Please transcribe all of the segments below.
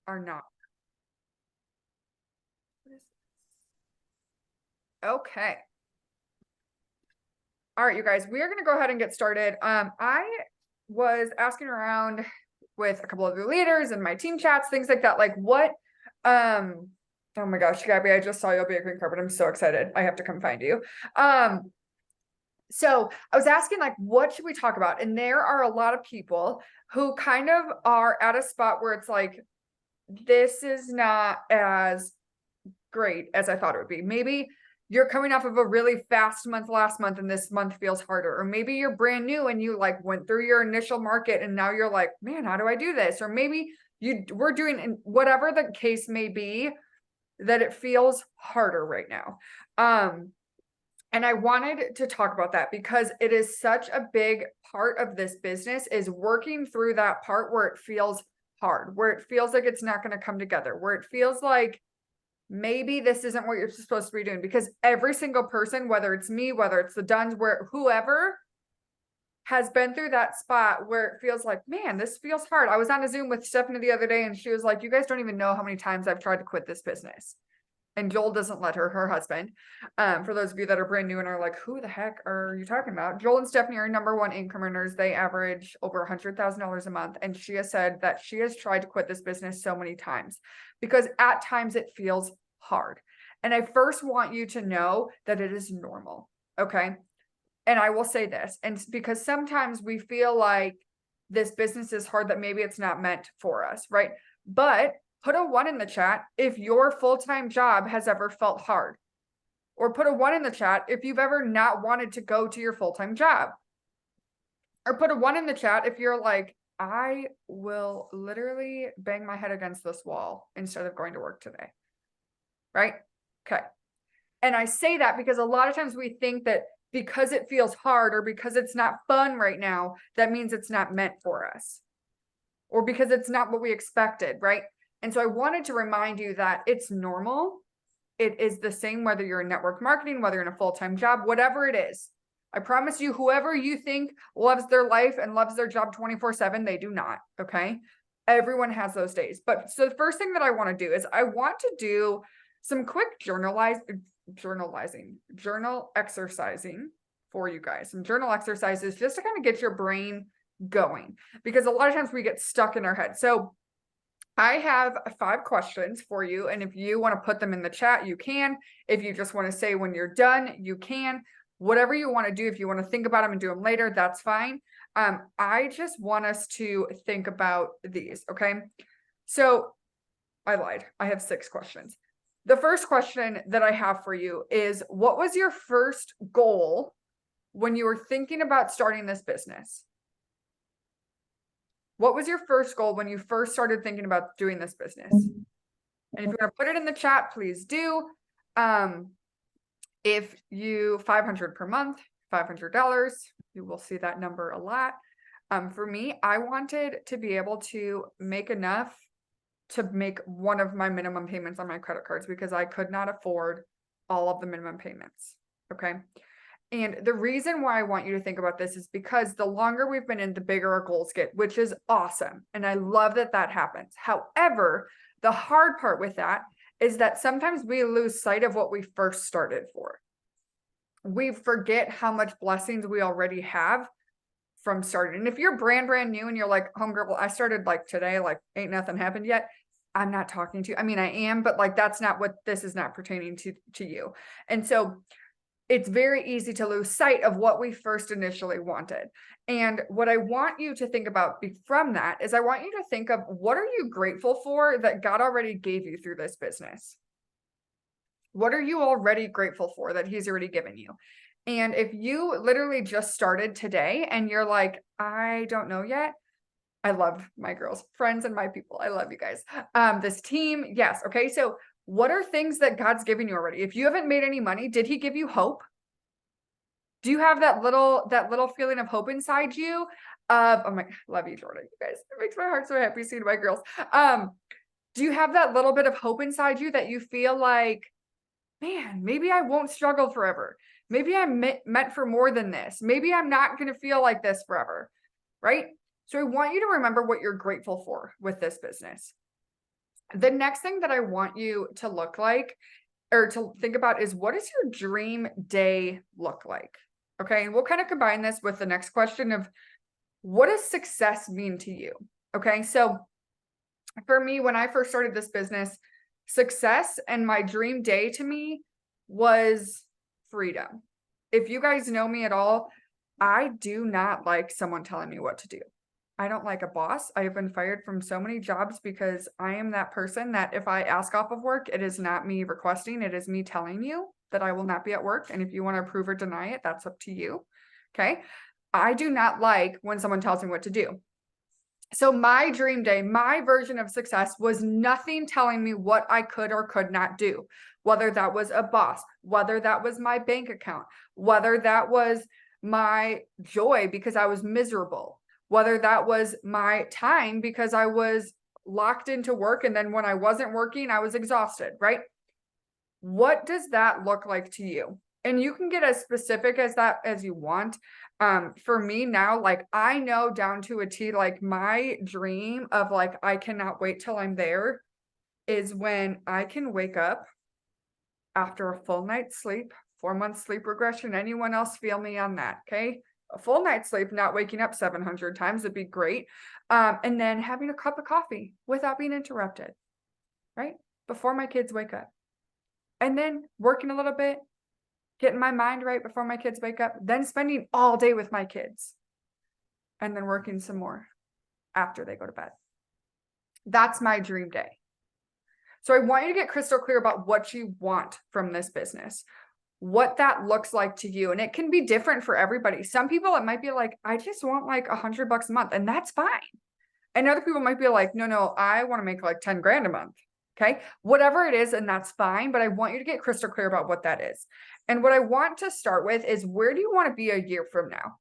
are not. Okay. All right, you guys, we are going to go ahead and get started. I was asking around with a couple of the leaders and my team chats, things like that. Like what, oh my gosh, Gabby, I just saw you'll be a green carpet. I'm so excited. I have to come find you. So I was asking like, what should we talk about? And there are a lot of people who kind of are at a spot where it's like, this is not as great as I thought it would be. Maybe you're coming off of a really fast month last month and this month feels harder. Or maybe you're brand new and you like went through your initial market and now you're like, man, how do I do this? Or maybe we're doing whatever the case may be, that it feels harder right now. And I wanted to talk about that because it is such a big part of this business, is working through that part where it feels hard, where it feels like it's not going to come together, where it feels like maybe this isn't what you're supposed to be doing. Because every single person, whether it's me, whether it's the Duns, where whoever has been through that spot where it feels like, man, this feels hard. I was on a Zoom with Stephanie the other day and she was like, you guys don't even know how many times I've tried to quit this business. And Joel doesn't let her husband. For those of you that are brand new and are like, who the heck are you talking about? Joel and Stephanie are #1 income earners. They average over $100,000 a month. And she has said that she has tried to quit this business so many times because at times it feels hard. And I first want you to know that it is normal. Okay. And I will say this, and because sometimes we feel like this business is hard, that maybe it's not meant for us, right? But put a 1 in the chat if your full-time job has ever felt hard. Or put a 1 in the chat if you've ever not wanted to go to your full-time job. Or put a 1 in the chat if you're like, I will literally bang my head against this wall instead of going to work today. Right? Okay. And I say that because a lot of times we think that because it feels hard or because it's not fun right now, that means it's not meant for us. Or because it's not what we expected, right? And so I wanted to remind you that it's normal. It is the same whether you're in network marketing, whether you're in a full-time job, whatever it is. I promise you, whoever you think loves their life and loves their job 24/7, they do not, okay? Everyone has those days. But so the first thing that I want to do is I want to do some quick journal exercising for you guys. Some journal exercises just to kind of get your brain going, because a lot of times we get stuck in our head. So I have 5 questions for you. And if you want to put them in the chat, you can. If you just want to say when you're done, you can. Whatever you want to do, if you want to think about them and do them later, that's fine. I just want us to think about these, okay? So I lied. I have 6 questions. The first question that I have for you is, what was your first goal when you were thinking about starting this business? What was your first goal when you first started thinking about doing this business? And if you want to put it in the chat, please do. If you 500 per month, $500, you will see that number a lot. For me, I wanted to be able to make enough to make one of my minimum payments on my credit cards because I could not afford all of the minimum payments. Okay. And the reason why I want you to think about this is because the longer we've been in, the bigger our goals get, which is awesome. And I love that that happens. However, the hard part with that is that sometimes we lose sight of what we first started for. We forget how much blessings we already have from starting. And if you're brand new and you're like, homegirl, well, I started like today, like ain't nothing happened yet. I'm not talking to you. I mean, I am, but like, that's not what this is not pertaining to you. And so it's very easy to lose sight of what we first initially wanted. And what I want you to think about from that is I want you to think of, what are you grateful for that God already gave you through this business? What are you already grateful for that he's already given you? And if you literally just started today and you're like, I don't know yet. I love my girls, friends, and my people. I love you guys. This team. Yes. Okay. So what are things that God's given you already? If you haven't made any money, did he give you hope? Do you have that little feeling of hope inside you? Oh my, love you, Jordan. You guys, it makes my heart so happy seeing my girls. Do you have that little bit of hope inside you that you feel like, man, maybe I won't struggle forever. Maybe I'm meant for more than this. Maybe I'm not going to feel like this forever, right? So I want you to remember what you're grateful for with this business. The next thing that I want you to look like or to think about is, what does your dream day look like? Okay. And we'll kind of combine this with the next question of, what does success mean to you? Okay. So for me, when I first started this business, success and my dream day to me was freedom. If you guys know me at all, I do not like someone telling me what to do. I don't like a boss. I have been fired from so many jobs because I am that person that if I ask off of work, it is not me requesting, it is me telling you that I will not be at work. And if you want to approve or deny it, that's up to you. Okay. I do not like when someone tells me what to do. So my dream day, my version of success was nothing telling me what I could or could not do, whether that was a boss, whether that was my bank account, whether that was my joy because I was miserable, whether that was my time because I was locked into work. And then when I wasn't working, I was exhausted, right? What does that look like to you? And you can get as specific as that as you want. For me now, like I know down to a T, like my dream of like, I cannot wait till I'm there is when I can wake up after a full night's sleep, 4 months sleep regression. Anyone else feel me on that? Okay. A full night's sleep, not waking up 700 times would be great. And then having a cup of coffee without being interrupted, right? Before my kids wake up. And then working a little bit, getting my mind right before my kids wake up, then spending all day with my kids, and then working some more after they go to bed. That's my dream day. So I want you to get crystal clear about what you want from this business, what that looks like to you. And it can be different for everybody. Some people, it might be like, I just want like $100 a month, and that's fine. And other people might be like, no, I want to make like 10 grand a month. Okay. Whatever it is, and that's fine. But I want you to get crystal clear about what that is. And what I want to start with is, where do you want to be a year from now?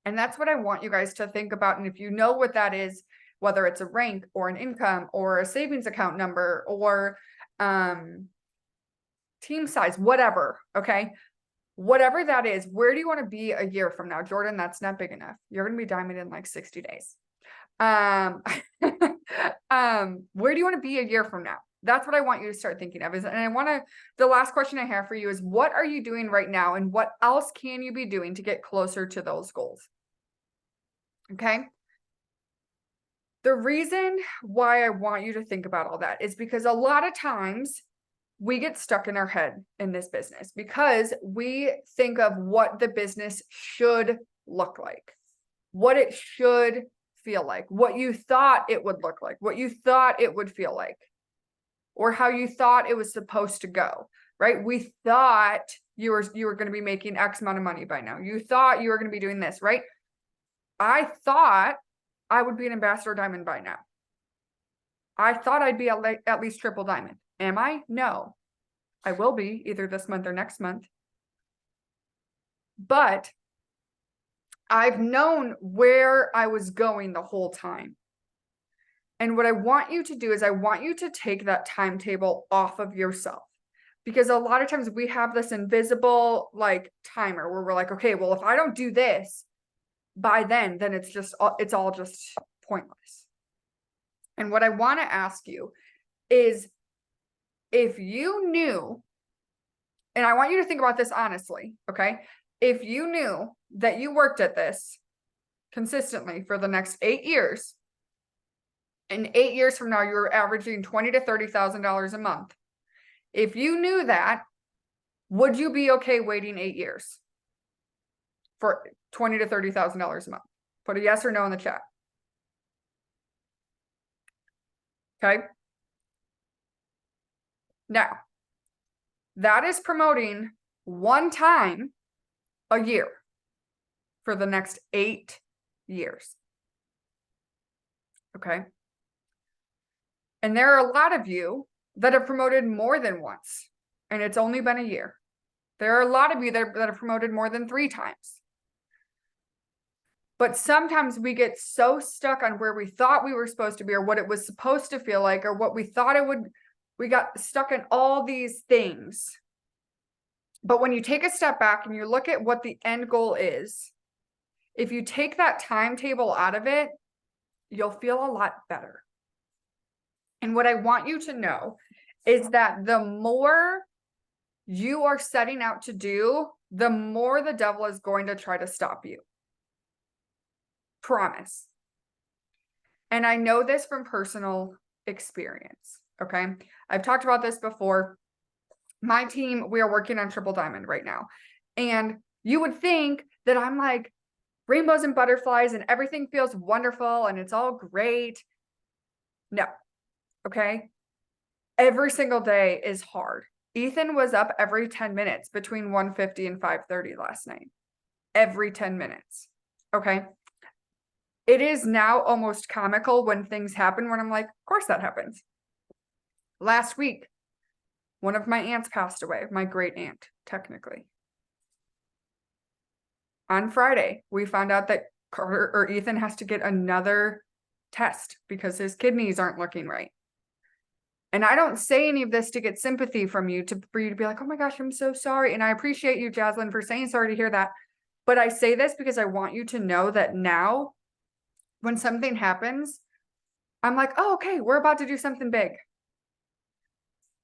And that's what I want you guys to think about. And if you know what that is, whether it's a rank or an income or a savings account number or team size, whatever. Okay. Whatever that is, where do you want to be a year from now? Jordan, that's not big enough. You're going to be diamond in like 60 days. Where do you want to be a year from now? That's what I want you to start thinking of. The last question I have for you is, what are you doing right now? And what else can you be doing to get closer to those goals? Okay. The reason why I want you to think about all that is because a lot of times we get stuck in our head in this business because we think of what the business should look like, what it should feel like, what you thought it would look like, what you thought it would feel like, or how you thought it was supposed to go, right? We thought you were going to be making X amount of money by now. You thought you were going to be doing this, right? I thought I would be an ambassador diamond by now. I thought I'd be at least triple diamond. Am I? No. I will be either this month or next month. But I've known where I was going the whole time. And what I want you to do is I want you to take that timetable off of yourself, because a lot of times we have this invisible like timer where we're like, okay, well, if I don't do this by then it's all just pointless. And what I want to ask you is, if you knew, and I want you to think about this honestly, okay? If you knew that you worked at this consistently for the next 8 years, and 8 years from now, you're averaging $20,000 to $30,000 a month. If you knew that, would you be okay waiting 8 years for $20,000 to $30,000 a month? Put a yes or no in the chat. Okay. Now, that is promoting one time a year for the next 8 years. Okay. And there are a lot of you that have promoted more than once, and it's only been a year. There are a lot of you that have promoted more than 3 times. But sometimes we get so stuck on where we thought we were supposed to be, or what it was supposed to feel like, or what we thought it would. We got stuck in all these things. But when you take a step back and you look at what the end goal is, if you take that timetable out of it, you'll feel a lot better. And what I want you to know is that the more you are setting out to do, the more the devil is going to try to stop you. Promise. And I know this from personal experience. Okay. I've talked about this before. My team, we are working on Triple Diamond right now. And you would think that I'm like rainbows and butterflies and everything feels wonderful and it's all great. No. Okay. Every single day is hard. Ethan was up every 10 minutes between 1:50 and 5:30 last night. Every 10 minutes. Okay. It is now almost comical when things happen when I'm like, of course that happens. Last week, one of my aunts passed away, my great aunt, technically. On Friday, we found out that Carter or Ethan has to get another test because his kidneys aren't looking right. And I don't say any of this to get sympathy from you, for you to be like, oh my gosh, I'm so sorry. And I appreciate you, Jaslyn, for saying sorry to hear that. But I say this because I want you to know that now, when something happens, I'm like, oh, okay, we're about to do something big.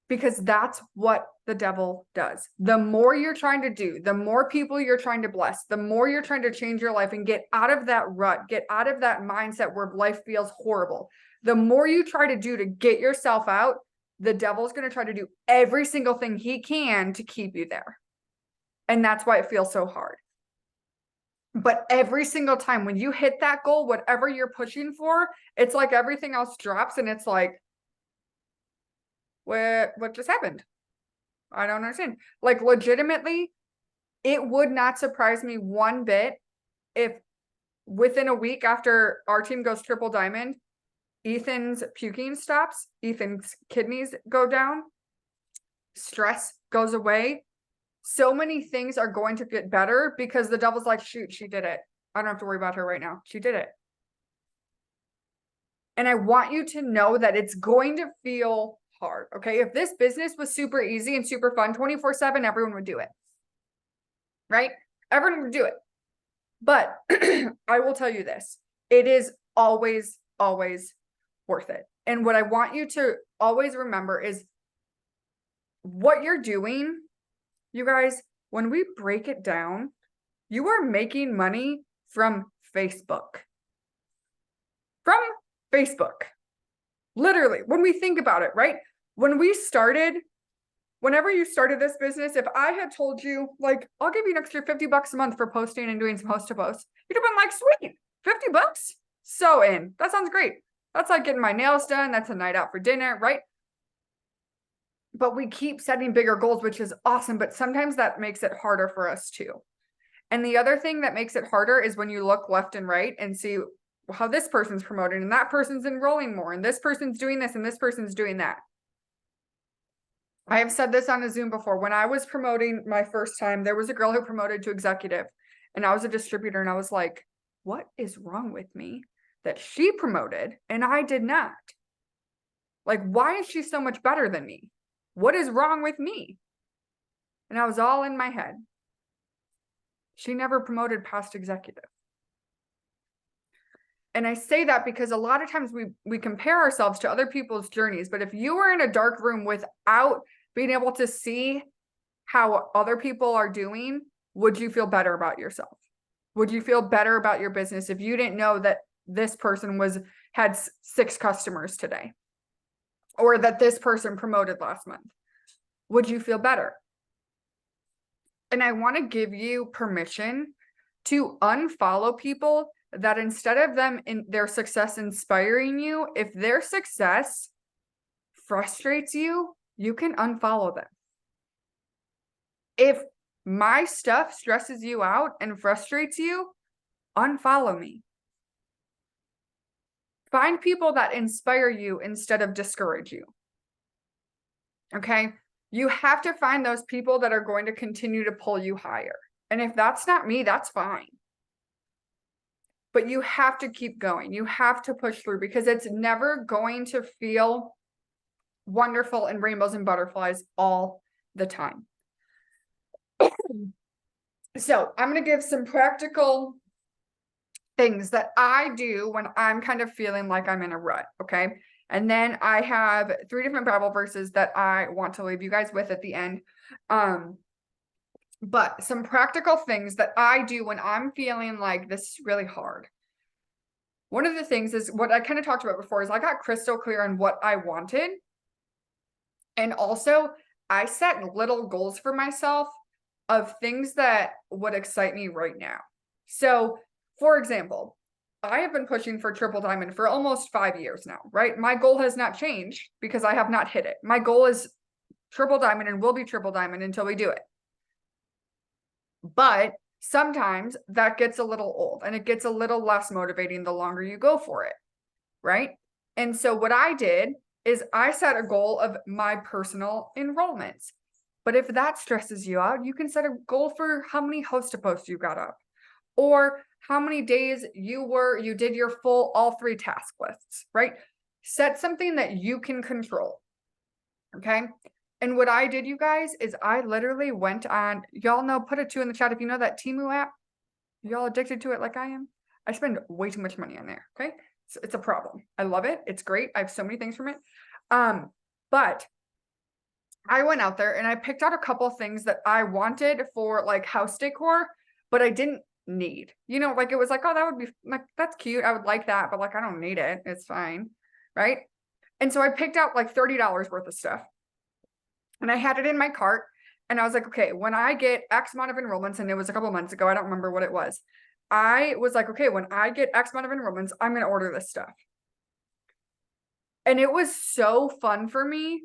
Because that's what the devil does. The more you're trying to do, the more people you're trying to bless, the more you're trying to change your life and get out of that rut, get out of that mindset where life feels horrible. The more you try to do to get yourself out, the devil's going to try to do every single thing he can to keep you there. And that's why it feels so hard. But every single time when you hit that goal, whatever you're pushing for, it's like everything else drops and it's like, what just happened? I don't understand. Like legitimately, it would not surprise me one bit if within a week after our team goes Triple Diamond, Ethan's puking stops, Ethan's kidneys go down, stress goes away. So many things are going to get better because the devil's like, shoot, she did it. I don't have to worry about her right now. She did it. And I want you to know that it's going to feel hard. Okay. If this business was super easy and super fun 24/7, everyone would do it. Right? Everyone would do it. But I will tell you this, it is always, always worth it. And what I want you to always remember is what you're doing, you guys, when we break it down, you are making money from Facebook. From Facebook. Literally, when we think about it, right? When we started, whenever you started this business, if I had told you, like, I'll give you an extra $50 a month for posting and doing some host to post, you'd have been like, sweet, $50? So in. That sounds great. That's like getting my nails done. That's a night out for dinner, right? But we keep setting bigger goals, which is awesome. But sometimes that makes it harder for us too. And the other thing that makes it harder is when you look left and right and see how this person's promoting and that person's enrolling more and this person's doing this and this person's doing that. I have said this on a Zoom before. When I was promoting my first time, there was a girl who promoted to executive and I was a distributor and I was like, what is wrong with me that she promoted and I did not? Like, why is she so much better than me? What is wrong with me? And I was all in my head. She never promoted past executive. And I say that because a lot of times we compare ourselves to other people's journeys. But if you were in a dark room without being able to see how other people are doing, would you feel better about yourself? Would you feel better about your business if you didn't know that this person had 6 customers today? Or that this person promoted last month? Would you feel better? And I want to give you permission to unfollow people that instead of them in their success inspiring you, if their success frustrates you, you can unfollow them. If my stuff stresses you out and frustrates you, unfollow me. Find people that inspire you instead of discourage you. Okay? You have to find those people that are going to continue to pull you higher. And if that's not me, that's fine. But you have to keep going. You have to push through because it's never going to feel wonderful and rainbows and butterflies all the time. So I'm going to give some practical things that I do when I'm kind of feeling like I'm in a rut. Okay. And then I have 3 different Bible verses that I want to leave you guys with at the end. But some practical things that I do when I'm feeling like this is really hard. One of the things is what I kind of talked about before is I got crystal clear on what I wanted. And also I set little goals for myself of things that would excite me right now. So for example, I have been pushing for triple diamond for almost 5 years now, right? My goal has not changed because I have not hit it. My goal is triple diamond and will be triple diamond until we do it. But sometimes that gets a little old and it gets a little less motivating the longer you go for it, right? And so what I did is I set a goal of my personal enrollments. But if that stresses you out, you can set a goal for how many host to post you got up, or how many days you did your full all 3 task lists, right? Set something that you can control. Okay. And what I did, you guys, is I literally went on, y'all know, put a 2 in the chat if you know that Temu app. Y'all addicted to it like I am? I spend way too much money on there. Okay. So it's a problem. I love it. It's great. I have so many things from it. But I went out there and I picked out a couple things that I wanted for like house decor, but I didn't need, like it was like, oh, that would be like, that's cute. I would like that, but like, I don't need it. It's fine. Right. And so I picked out like $30 worth of stuff and I had it in my cart and I was like, okay, when I get X amount of enrollments, and it was a couple months ago, I don't remember what it was. I was like, okay, when I get X amount of enrollments, I'm going to order this stuff. And it was so fun for me.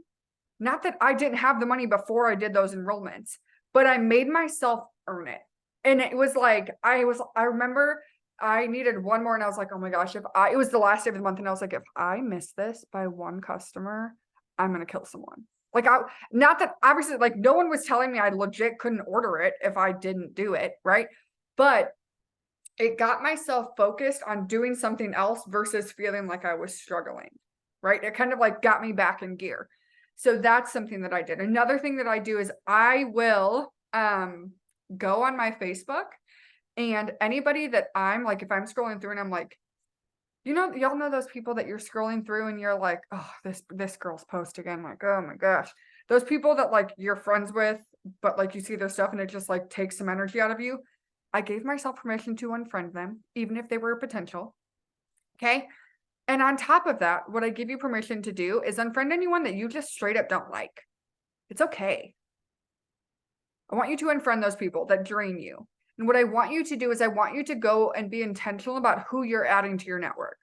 Not that I didn't have the money before I did those enrollments, but I made myself earn it. And it was like, I remember I needed one more and I was like, oh my gosh, it was the last day of the month. And I was like, if I miss this by one customer, I'm going to kill someone. Like, not that obviously, like, no one was telling me I legit couldn't order it if I didn't do it. Right. But it got myself focused on doing something else versus feeling like I was struggling. Right. It kind of like got me back in gear. So that's something that I did. Another thing that I do is I will go on my Facebook, and anybody that I'm like, if I'm scrolling through and I'm like, y'all know those people that you're scrolling through and you're like, oh, this girl's post again. Like, oh my gosh. Those people that like you're friends with, but like you see their stuff and it just like takes some energy out of you. I gave myself permission to unfriend them, even if they were a potential. Okay. And on top of that, what I give you permission to do is unfriend anyone that you just straight up don't like. It's okay. I want you to unfriend those people that drain you. And what I want you to do is I want you to go and be intentional about who you're adding to your network.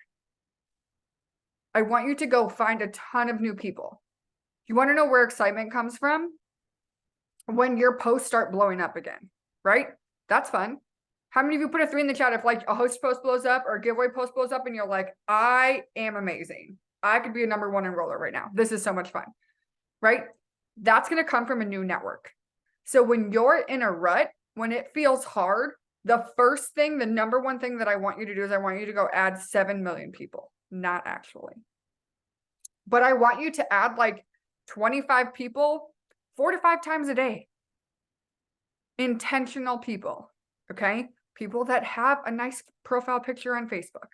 I want you to go find a ton of new people. You want to know where excitement comes from? When your posts start blowing up again, right? That's fun. How many of you put a 3 in the chat if like a host post blows up or a giveaway post blows up and you're like, I am amazing. I could be a number 1 enroller right now. This is so much fun, right? That's going to come from a new network. So when you're in a rut, when it feels hard, the number 1 thing that I want you to do is I want you to go add 7 million people. Not actually. But I want you to add like 25 people 4 to 5 times a day. Intentional people, okay? People that have a nice profile picture on Facebook.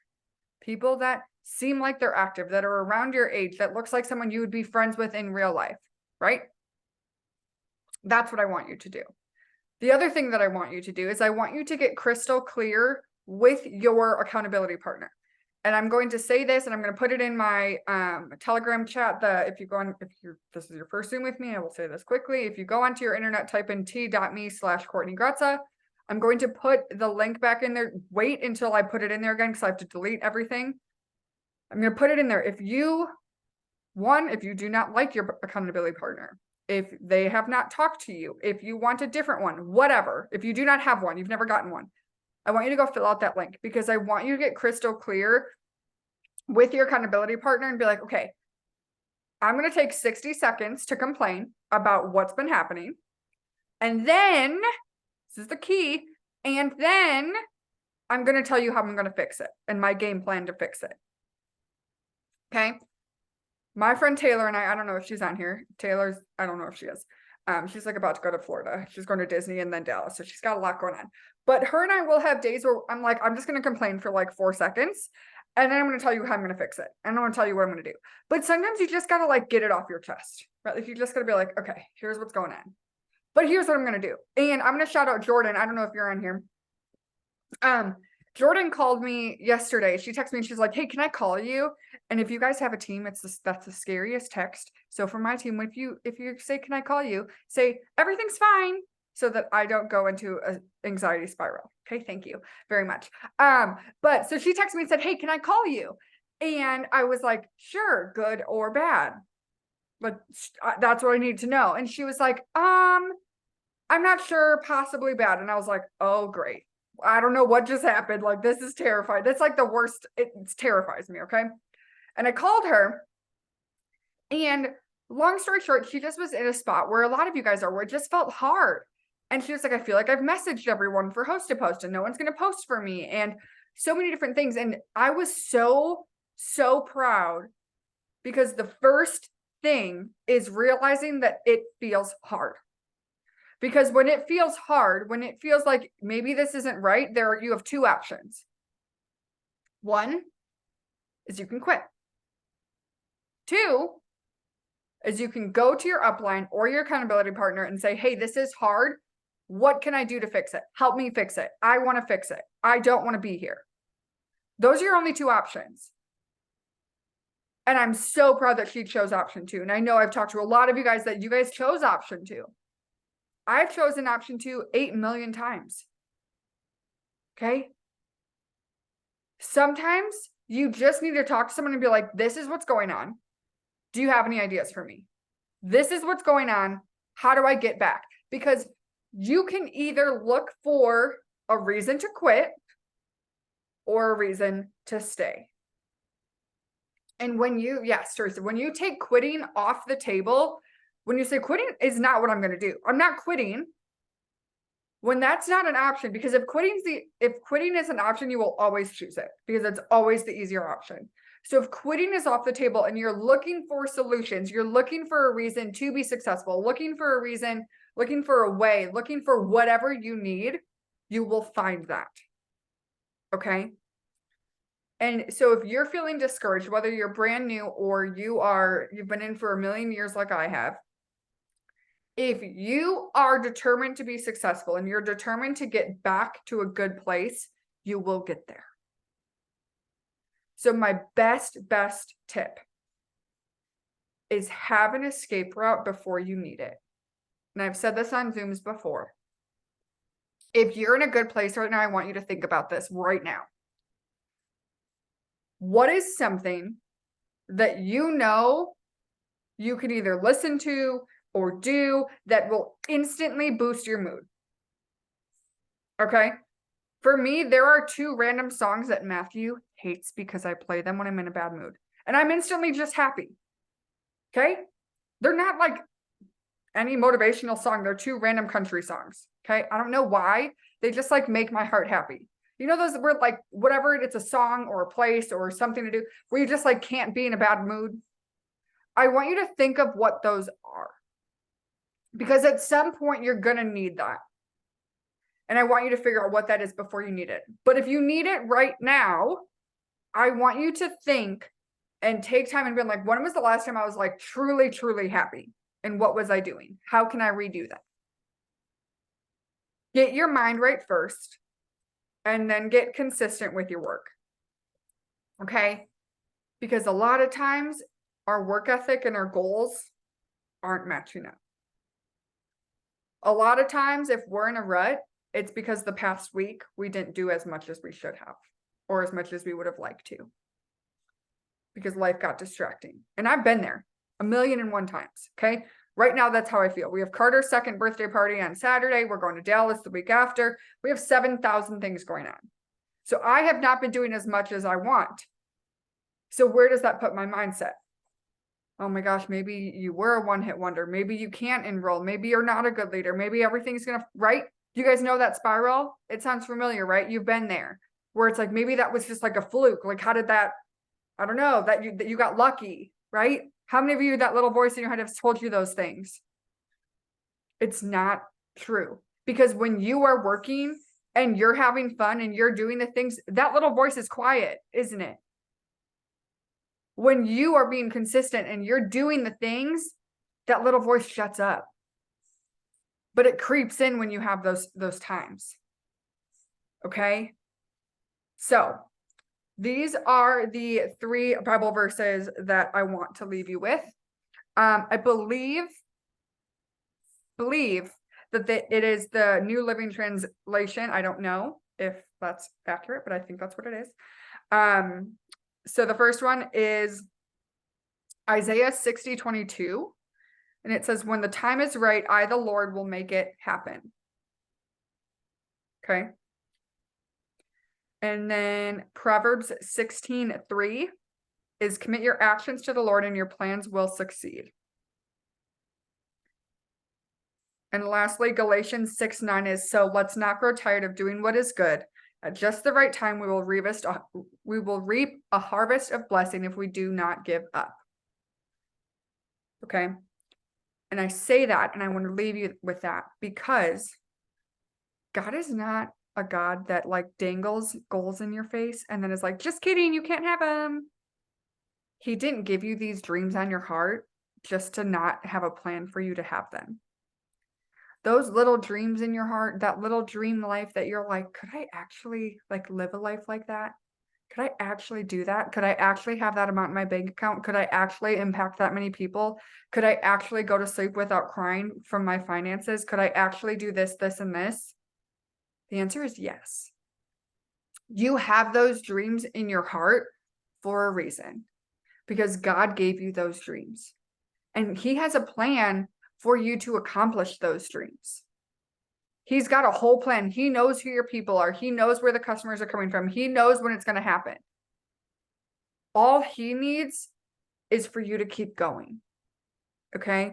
People that seem like they're active, that are around your age, that looks like someone you would be friends with in real life, right? That's what I want you to do. The other thing that I want you to do is I want you to get crystal clear with your accountability partner. And I'm going to say this, and I'm going to put it in my Telegram chat. This is your first Zoom with me, I will say this quickly. If you go onto your internet, type in t.me/Courtney Gratza. I'm going to put the link back in there. Wait until I put it in there again because I have to delete everything. I'm going to put it in there. If you do not like your accountability partner, if they have not talked to you, if you want a different one, whatever, if you do not have one, you've never gotten one, I want you to go fill out that link because I want you to get crystal clear with your accountability partner and be like, okay, I'm going to take 60 seconds to complain about what's been happening. And then, this is the key, and then I'm going to tell you how I'm going to fix it and my game plan to fix it. Okay. My friend Taylor and I don't know if she's on here. I don't know if she is. She's like about to go to Florida. She's going to Disney and then Dallas. So she's got a lot going on. But her and I will have days where I'm like, I'm just going to complain for like 4 seconds. And then I'm going to tell you how I'm going to fix it. And I'm going to tell you what I'm going to do. But sometimes you just got to like get it off your chest, right? Like you just got to be like, okay, here's what's going on. But here's what I'm going to do. And I'm going to shout out Jordan. I don't know if you're on here. Jordan called me yesterday. She texted me and she's like, hey, can I call you? And if you guys have a team, that's the scariest text. So for my team, if you say, can I call you? Say, everything's fine, so that I don't go into an anxiety spiral. Okay, thank you very much. But so she texted me and said, hey, can I call you? And I was like, sure, good or bad. But that's what I need to know. And she was like, I'm not sure, possibly bad. And I was like, oh, great. I don't know what just happened. Like, this is terrifying. That's like the worst. It terrifies me. Okay. And I called her, and long story short, she just was in a spot where a lot of you guys are, where it just felt hard. And she was like, I feel like I've messaged everyone for host to post and no one's going to post for me. And so many different things. And I was so proud, because the first thing is realizing that it feels hard. Because when it feels hard, when it feels like maybe this isn't right, you have two options. One is you can quit. Two is you can go to your upline or your accountability partner and say, hey, this is hard. What can I do to fix it? Help me fix it. I want to fix it. I don't want to be here. Those are your only two options. And I'm so proud that she chose option 2. And I know I've talked to a lot of you guys that you guys chose option 2. I've chosen option 2 8 million times. Okay. Sometimes you just need to talk to someone and be like, this is what's going on. Do you have any ideas for me? This is what's going on. How do I get back? Because you can either look for a reason to quit or a reason to stay. And when you, yes, Teresa, when you take quitting off the table, when you say quitting is not what I'm going to do, I'm not quitting. When that's not an option, because if quitting is an option, you will always choose it, because it's always the easier option. So if quitting is off the table and you're looking for solutions, you're looking for a reason to be successful, looking for a reason, looking for a way, looking for whatever you need, you will find that. Okay. And so if you're feeling discouraged, whether you're brand new or you've been in for a million years like I have, if you are determined to be successful and you're determined to get back to a good place, you will get there. So my best tip is have an escape route before you need it. And I've said this on Zooms before. If you're in a good place right now, I want you to think about this right now. What is something that you know you can either listen to or do that will instantly boost your mood? Okay. For me, there are 2 random songs that Matthew hates because I play them when I'm in a bad mood. And I'm instantly just happy. Okay. They're not like any motivational song. They're 2 random country songs. Okay. I don't know why. They just like make my heart happy. You know, those were like, whatever, it's a song or a place or something to do where you just like can't be in a bad mood. I want you to think of what those are, because at some point you're going to need that. And I want you to figure out what that is before you need it. But if you need it right now, I want you to think and take time and be like, when was the last time I was like truly happy? And what was I doing? How can I redo that? Get your mind right first, and then get consistent with your work. Okay? Because a lot of times our work ethic and our goals aren't matching up. A lot of times if we're in a rut, it's because the past week we didn't do as much as we should have, or as much as we would have liked to, because life got distracting. And I've been there 1,000,001 times. Okay. Right now, that's how I feel. We have Carter's 2nd birthday party on Saturday. We're going to Dallas the week after. We have 7,000 things going on. So I have not been doing as much as I want. So where does that put my mindset? Oh my gosh, maybe you were a one-hit wonder. Maybe you can't enroll. Maybe you're not a good leader. Maybe everything's going to, right? You guys know that spiral? It sounds familiar, right? You've been there, where it's like, maybe that was just like a fluke. Like, how did that, I don't know, that you got lucky, right? How many of you, that little voice in your head has told you those things? It's not true. Because when you are working and you're having fun and you're doing the things, that little voice is quiet, isn't it? When you are being consistent and you're doing the things, that little voice shuts up. But it creeps in when you have those times. Okay? So, these are the 3 Bible verses that I want to leave you with. I believe that it is the New Living Translation. I don't know if that's accurate, but I think that's what it is. So the first one is Isaiah 60:22. And it says, when the time is right, I, the Lord, will make it happen. Okay. And then Proverbs 16:3 is commit your actions to the Lord and your plans will succeed. And lastly, Galatians 6:9 is, so let's not grow tired of doing what is good. At just the right time, we will reap a harvest of blessing if we do not give up. Okay. And I say that, and I want to leave you with that, because God is not a God that like dangles goals in your face and then is like, just kidding, you can't have them. He didn't give you these dreams on your heart just to not have a plan for you to have them. Those little dreams in your heart, that little dream life that you're like, could I actually like live a life like that? Could I actually do that? Could I actually have that amount in my bank account? Could I actually impact that many people? Could I actually go to sleep without crying from my finances? Could I actually do this, this, and this? The answer is yes. You have those dreams in your heart for a reason, because God gave you those dreams. And He has a plan for you to accomplish those dreams. He's got a whole plan. He knows who your people are. He knows where the customers are coming from. He knows when it's going to happen. All He needs is for you to keep going. Okay?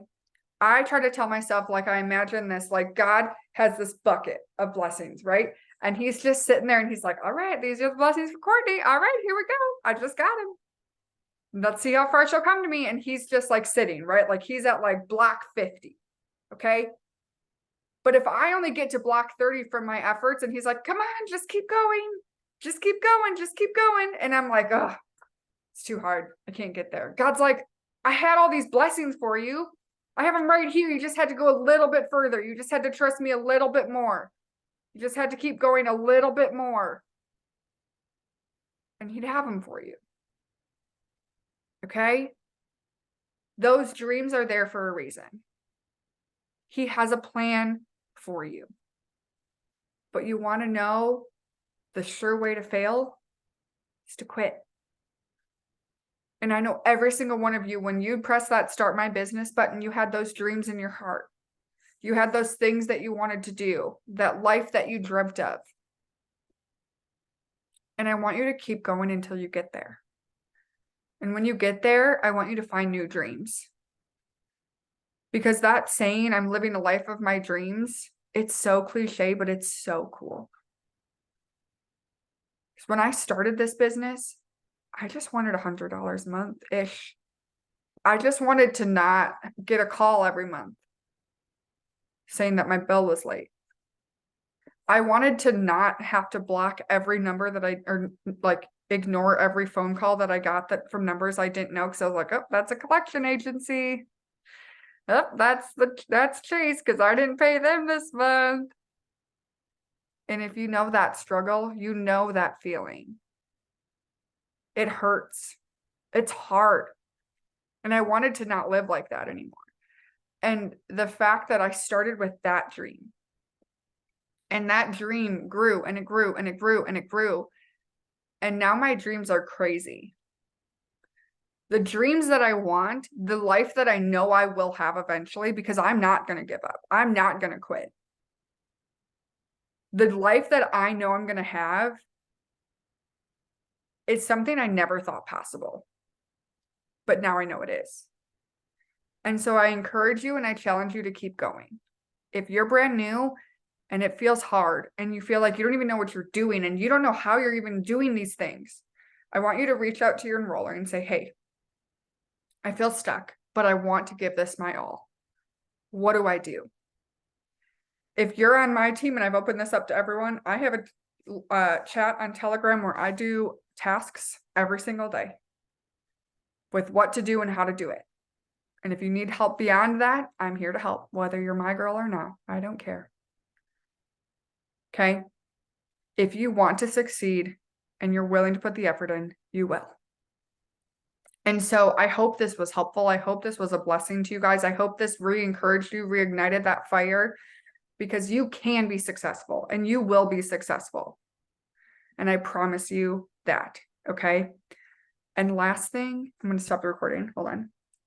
I try to tell myself, like, I imagine this, like God has this bucket of blessings, right? And He's just sitting there and He's like, all right, these are the blessings for Courtney. All right, here we go. I just got him. Let's see how far she'll come to me. And He's just like sitting, right? Like He's at like block 50. Okay. But if I only get to block 30 from my efforts and He's like, come on, just keep going. Just keep going. Just keep going. And I'm like, oh, it's too hard. I can't get there. God's like, I had all these blessings for you. I have them right here. You just had to go a little bit further. You just had to trust me a little bit more. You just had to keep going a little bit more. And He'd have them for you. Okay? Those dreams are there for a reason. He has a plan for you. But you want to know the sure way to fail is to quit. And I know every single one of you, when you press that start my business button, you had those dreams in your heart. You had those things that you wanted to do, that life that you dreamt of. And I want you to keep going until you get there. And when you get there, I want you to find new dreams. Because that saying, I'm living the life of my dreams, it's so cliche, but it's so cool. Because when I started this business, I just wanted $100 a month-ish. I just wanted to not get a call every month saying that my bill was late. I wanted to not have to block every number that or like ignore every phone call that I got that from numbers I didn't know, because I was like, oh, that's a collection agency. Oh, that's Chase, because I didn't pay them this month. And if you know that struggle, you know that feeling. It hurts. It's hard. And I wanted to not live like that anymore. And the fact that I started with that dream, and that dream grew and it grew and it grew and it grew. And now my dreams are crazy. The dreams that I want, the life that I know I will have eventually, because I'm not going to give up. I'm not going to quit. The life that I know I'm going to have is something I never thought possible. But now I know it is. And so I encourage you and I challenge you to keep going. If you're brand new and it feels hard and you feel like you don't even know what you're doing and you don't know how you're even doing these things, I want you to reach out to your enroller and say, hey, I feel stuck, but I want to give this my all. What do I do? If you're on my team, and I've opened this up to everyone, I have a chat on Telegram where I do tasks every single day. with what to do and how to do it. And if you need help beyond that, I'm here to help, whether you're my girl or not. I don't care. Okay? If you want to succeed and you're willing to put the effort in, you will. And so I hope this was helpful. I hope this was a blessing to you guys. I hope this re-encouraged you, reignited that fire, because you can be successful and you will be successful. And I promise you that. Okay? And last thing, I'm going to stop the recording. Hold on.